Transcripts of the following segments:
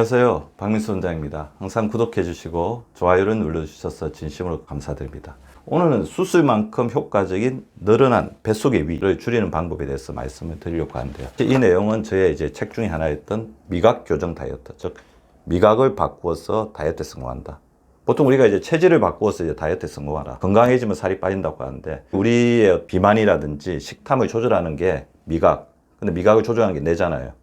안녕하세요. 박민수 원장입니다. 항상 구독해 주시고 좋아요를 눌러주셔서 진심으로 감사드립니다. 오늘은 수술만큼 효과적인 늘어난 뱃속의 위를 줄이는 방법에 대해서 말씀을 드리려고 하는데요. 이 내용은 저의 이제 책 중에 하나였던 미각 교정 다이어트, 즉 미각을 바꾸어서 다이어트에 성공한다. 보통 우리가 이제 체질을 바꾸어서 이제 다이어트에 성공하라. 건강해지면 살이 빠진다고 하는데 우리의 비만이라든지 식탐을 조절하는 게 미각. 근데 미각을 조절하는 게 뇌잖아요.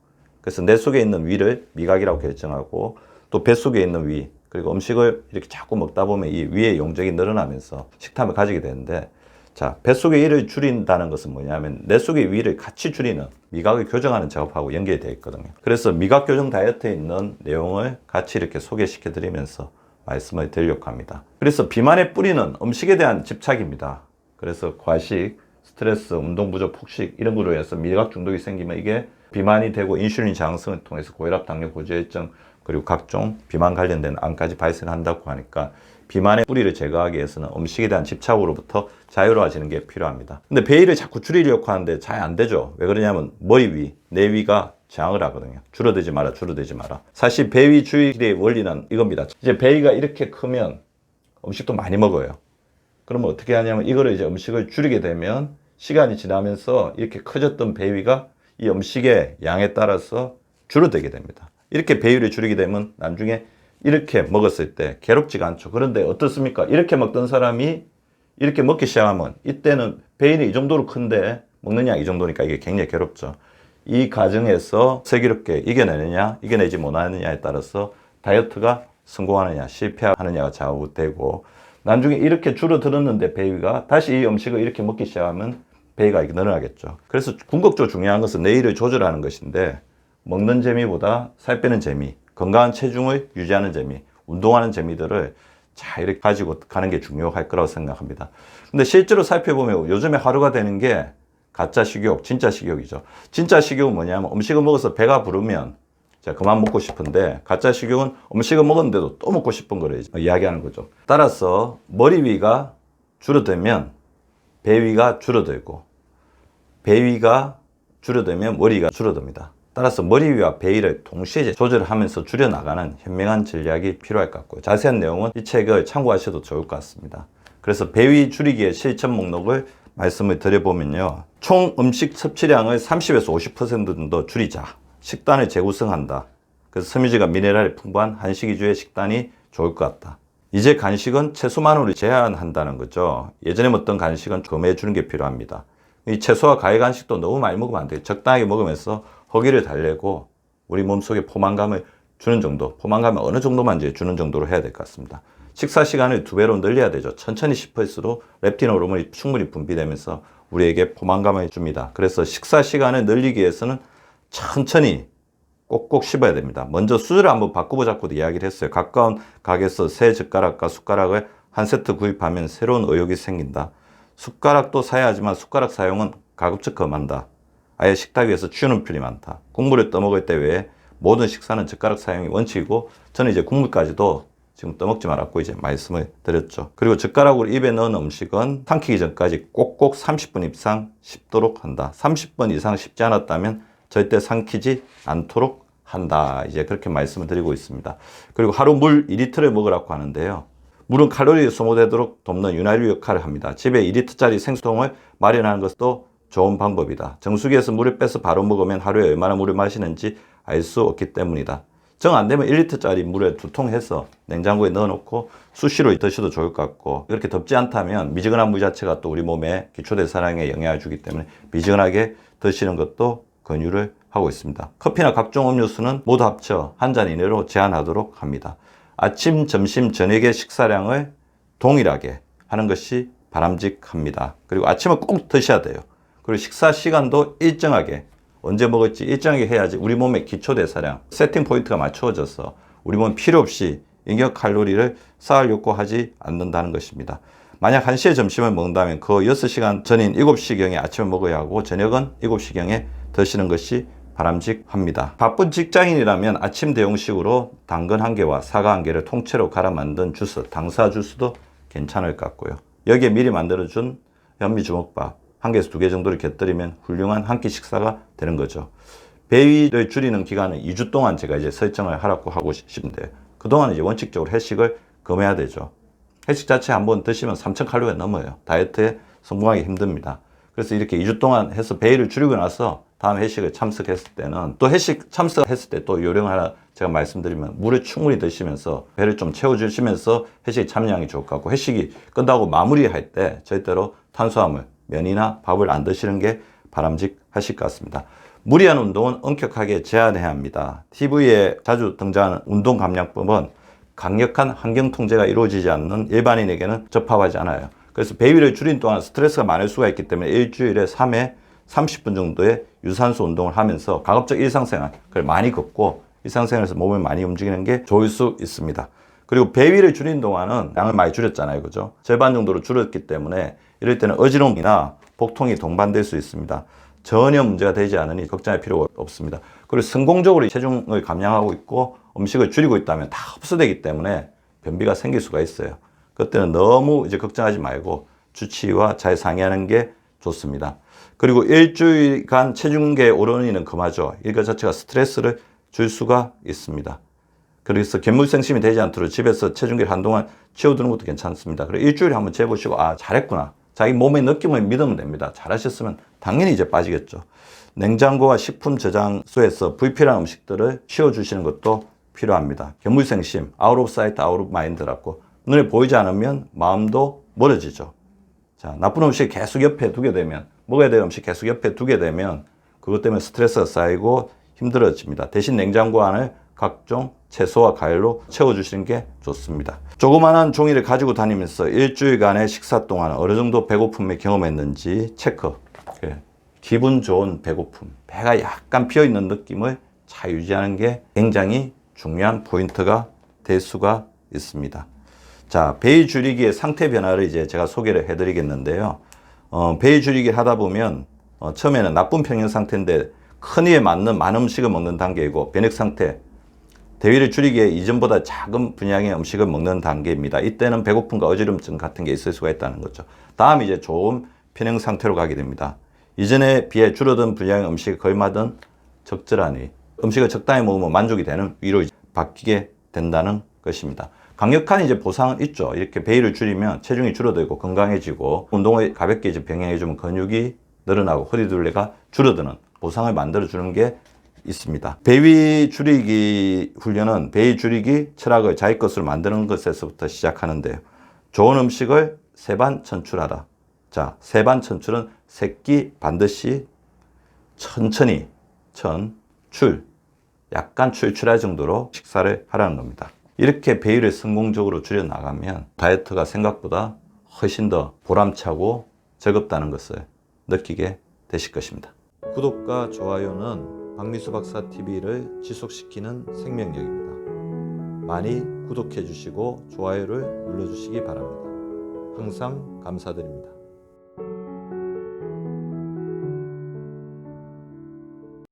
그래서 뇌 속에 있는 위를 미각이라고 결정하고 또 뱃속에 있는 위, 그리고 음식을 이렇게 자꾸 먹다 보면 이 위의 용적이 늘어나면서 식탐을 가지게 되는데, 자, 뱃속의 위를 줄인다는 것은 뭐냐면 뇌 속의 위를 같이 줄이는 미각을 교정하는 작업하고 연결이 되어 있거든요. 그래서 미각 교정 다이어트에 있는 내용을 같이 이렇게 소개시켜 드리면서 말씀을 드리려고 합니다. 그래서 비만의 뿌리는 음식에 대한 집착입니다. 그래서 과식, 스트레스, 운동 부족, 폭식 이런 거로 해서 미각 중독이 생기면 이게 비만이 되고 인슐린 저항성을 통해서 고혈압, 당뇨, 고지혈증 그리고 각종 비만 관련된 암까지 발생한다고 하니까 비만의 뿌리를 제거하기 위해서는 음식에 대한 집착으로부터 자유로워지는 게 필요합니다. 근데 배위를 자꾸 줄이려고 하는데 잘 안 되죠. 왜 그러냐면 머리 위, 내 위가 저항을 하거든요. 줄어들지 마라, 줄어들지 마라. 사실 배위 줄이기의 원리는 이겁니다. 이제 배위가 이렇게 크면 음식도 많이 먹어요. 그러면 어떻게 하냐면 이거를 이제 음식을 줄이게 되면 시간이 지나면서 이렇게 커졌던 배위가 이 음식의 양에 따라서 줄어들게 됩니다. 이렇게 배위를 줄이게 되면 나중에 이렇게 먹었을 때 괴롭지가 않죠. 그런데 어떻습니까? 이렇게 먹던 사람이 이렇게 먹기 시작하면 이때는 배위는 이 정도로 큰데 먹는 양 이 정도니까 이게 굉장히 괴롭죠. 이 과정에서 슬기롭게 이겨내느냐 이겨내지 못하느냐에 따라서 다이어트가 성공하느냐 실패하느냐가 좌우되고, 나중에 이렇게 줄어들었는데 배위가 다시 이 음식을 이렇게 먹기 시작하면 배위가 이렇게 늘어나겠죠. 그래서 궁극적으로 중요한 것은 내일을 조절하는 것인데, 먹는 재미보다 살 빼는 재미, 건강한 체중을 유지하는 재미, 운동하는 재미들을 잘 이렇게 가지고 가는 게 중요할 거라고 생각합니다. 근데 실제로 살펴보면 요즘에 하루가 되는 게 가짜 식욕, 진짜 식욕이죠. 진짜 식욕은 뭐냐면 음식을 먹어서 배가 부르면 자, 그만 먹고 싶은데, 가짜 식욕은 음식을 먹었는데도 또 먹고 싶은 거를 이야기하는 거죠. 따라서 머리 위가 줄어들면 배위가 줄어들고, 배위가 줄어들면 머리가 줄어듭니다. 따라서 머리 위와 배위를 동시에 조절하면서 줄여나가는 현명한 전략이 필요할 것 같고요. 자세한 내용은 이 책을 참고하셔도 좋을 것 같습니다. 그래서 배위 줄이기의 실천 목록을 말씀을 드려보면요. 총 음식 섭취량을 30에서 50% 정도 줄이자. 식단을 재구성한다. 그래서 섬유질과 미네랄이 풍부한 한식 위주의 식단이 좋을 것 같다. 이제 간식은 채소만으로 제한한다는 거죠. 예전에 먹던 간식은 금해주는 게 필요합니다. 이 채소와 과일 간식도 너무 많이 먹으면 안 돼요. 적당하게 먹으면서 허기를 달래고 우리 몸속에 포만감을 주는 정도, 포만감을 어느 정도만 이제 주는 정도로 해야 될 것 같습니다. 식사 시간을 2배로 늘려야 되죠. 천천히 씹을수록 렙틴 호르몬이 충분히 분비되면서 우리에게 포만감을 줍니다. 그래서 식사 시간을 늘리기 위해서는 천천히 꼭꼭 씹어야 됩니다. 먼저 수저를 한번 바꿔보자고도 이야기를 했어요. 가까운 가게에서 새 젓가락과 숟가락을 한 세트 구입하면 새로운 의욕이 생긴다. 숟가락도 사야 하지만 숟가락 사용은 가급적 금한다. 아예 식탁 위에서 치우는 편이 많다. 국물을 떠먹을 때 외에 모든 식사는 젓가락 사용이 원칙이고, 저는 이제 국물까지도 지금 떠먹지 말았고 이제 말씀을 드렸죠. 그리고 젓가락으로 입에 넣은 음식은 삼키기 전까지 꼭꼭 30분 이상 씹도록 한다. 30분 이상 씹지 않았다면 절대 삼키지 않도록 한다. 이제 그렇게 말씀을 드리고 있습니다. 그리고 하루 물 2리터를 먹으라고 하는데요. 물은 칼로리 소모되도록 돕는 윤활유 역할을 합니다. 집에 2리터짜리 생수통을 마련하는 것도 좋은 방법이다. 정수기에서 물을 빼서 바로 먹으면 하루에 얼마나 물을 마시는지 알 수 없기 때문이다. 정 안 되면 1리터짜리 물에 2통 해서 냉장고에 넣어놓고 수시로 드셔도 좋을 것 같고, 이렇게 덥지 않다면 미지근한 물 자체가 또 우리 몸에 기초대사량에 영향을 주기 때문에 미지근하게 드시는 것도 권유를 하고 있습니다. 커피나 각종 음료수는 모두 합쳐 한 잔 이내로 제한하도록 합니다. 아침, 점심, 저녁의 식사량을 동일하게 하는 것이 바람직합니다. 그리고 아침은 꼭 드셔야 돼요. 그리고 식사 시간도 일정하게, 언제 먹을지 일정하게 해야지 우리 몸의 기초대사량, 세팅 포인트가 맞추어져서 우리 몸 필요 없이 인격 칼로리를 쌓으려고 하지 않는다는 것입니다. 만약 1시에 점심을 먹는다면 그 6시간 전인 7시경에 아침을 먹어야 하고, 저녁은 7시경에 드시는 것이 바람직합니다. 바쁜 직장인이라면 아침 대용식으로 당근 1개와 사과 1개를 통째로 갈아 만든 주스, 당사 주스도 괜찮을 것 같고요. 여기에 미리 만들어준 현미 주먹밥 1개에서 2개 정도를 곁들이면 훌륭한 한 끼 식사가 되는 거죠. 배위를 줄이는 기간은 2주 동안 제가 이제 설정을 하라고 하고 싶은데, 그동안 이제 원칙적으로 회식을 금해야 되죠. 회식 자체 한번 드시면 3,000칼로리가 넘어요. 다이어트에 성공하기 힘듭니다. 그래서 이렇게 2주 동안 해서 배위를 줄이고 나서 다음 회식을 참석했을 때는, 또 회식 참석했을 때 또 요령 하나 제가 말씀드리면, 물을 충분히 드시면서 배를 좀 채워주시면서 회식에 참여하는 게 좋을 것 같고, 회식이 끝나고 마무리할 때 절대로 탄수화물, 면이나 밥을 안 드시는 게 바람직하실 것 같습니다. 무리한 운동은 엄격하게 제한해야 합니다. TV에 자주 등장하는 운동 감량법은 강력한 환경 통제가 이루어지지 않는 일반인에게는 적합하지 않아요. 그래서 배위를 줄인 동안 스트레스가 많을 수가 있기 때문에 일주일에 3회 30분 정도의 유산소 운동을 하면서 가급적 일상생활을 많이 걷고 일상생활에서 몸을 많이 움직이는 게 좋을 수 있습니다. 그리고 배위를 줄인 동안은 양을 많이 줄였잖아요. 그죠? 절반 정도로 줄였기 때문에 이럴 때는 어지러움이나 복통이 동반될 수 있습니다. 전혀 문제가 되지 않으니 걱정할 필요가 없습니다. 그리고 성공적으로 체중을 감량하고 있고 음식을 줄이고 있다면 다 흡수되기 때문에 변비가 생길 수가 있어요. 그때는 너무 이제 걱정하지 말고 주치의와 잘 상의하는 게 좋습니다. 그리고 일주일간 체중계에 오르는 금하죠. 이거 자체가 스트레스를 줄 수가 있습니다. 그래서 견물생심이 되지 않도록 집에서 체중계를 한동안 치워두는 것도 괜찮습니다. 그리고 일주일에 한번 재보시고, 아, 잘했구나. 자기 몸의 느낌을 믿으면 됩니다. 잘하셨으면 당연히 이제 빠지겠죠. 냉장고와 식품 저장소에서 불필요한 음식들을 치워주시는 것도 필요합니다. 견물생심, 아웃 오브 사이트, 아웃 오브 마인드라고, 눈에 보이지 않으면 마음도 멀어지죠. 자, 나쁜 음식 계속 옆에 두게 되면, 먹어야 될 음식 계속 옆에 두게 되면 그것 때문에 스트레스가 쌓이고 힘들어집니다. 대신 냉장고 안을 각종 채소와 과일로 채워주시는 게 좋습니다. 조그마한 종이를 가지고 다니면서 일주일간의 식사 동안 어느 정도 배고픔을 경험했는지 체크. 기분 좋은 배고픔, 배가 약간 비어있는 느낌을 잘 유지하는 게 굉장히 중요한 포인트가 될 수가 있습니다. 자, 배위 줄이기의 상태 변화를 이제 제가 소개를 해드리겠는데요. 배위 줄이기를 하다 보면 처음에는 나쁜 평형 상태인데 큰 이에 맞는 많은 음식을 먹는 단계이고, 변액 상태, 대위를 줄이기에 이전보다 작은 분량의 음식을 먹는 단계입니다. 이때는 배고픔과 어지럼증 같은 게 있을 수가 있다는 거죠. 다음 이제 좋은 편형 상태로 가게 됩니다. 이전에 비해 줄어든 분량의 음식이 걸맞은 적절하니 음식을 적당히 먹으면 만족이 되는 위로 바뀌게 된다는 것입니다. 강력한 이제 보상은 있죠. 이렇게 배위를 줄이면 체중이 줄어들고 건강해지고, 운동을 가볍게 이제 병행해주면 근육이 늘어나고 허리둘레가 줄어드는 보상을 만들어주는 게 있습니다. 배위 줄이기 훈련은 배위 줄이기 철학을 자기 것으로 만드는 것에서부터 시작하는데요. 좋은 음식을 세반 천출하라. 자, 세반 천출은 세 끼 반드시 천천히 약간 출출할 정도로 식사를 하라는 겁니다. 이렇게 배위를 성공적으로 줄여나가면 다이어트가 생각보다 훨씬 더 보람차고 즐겁다는 것을 느끼게 되실 것입니다. 구독과 좋아요는 박미수 박사 TV를 지속시키는 생명력입니다. 많이 구독해 주시고 좋아요를 눌러 주시기 바랍니다. 항상 감사드립니다.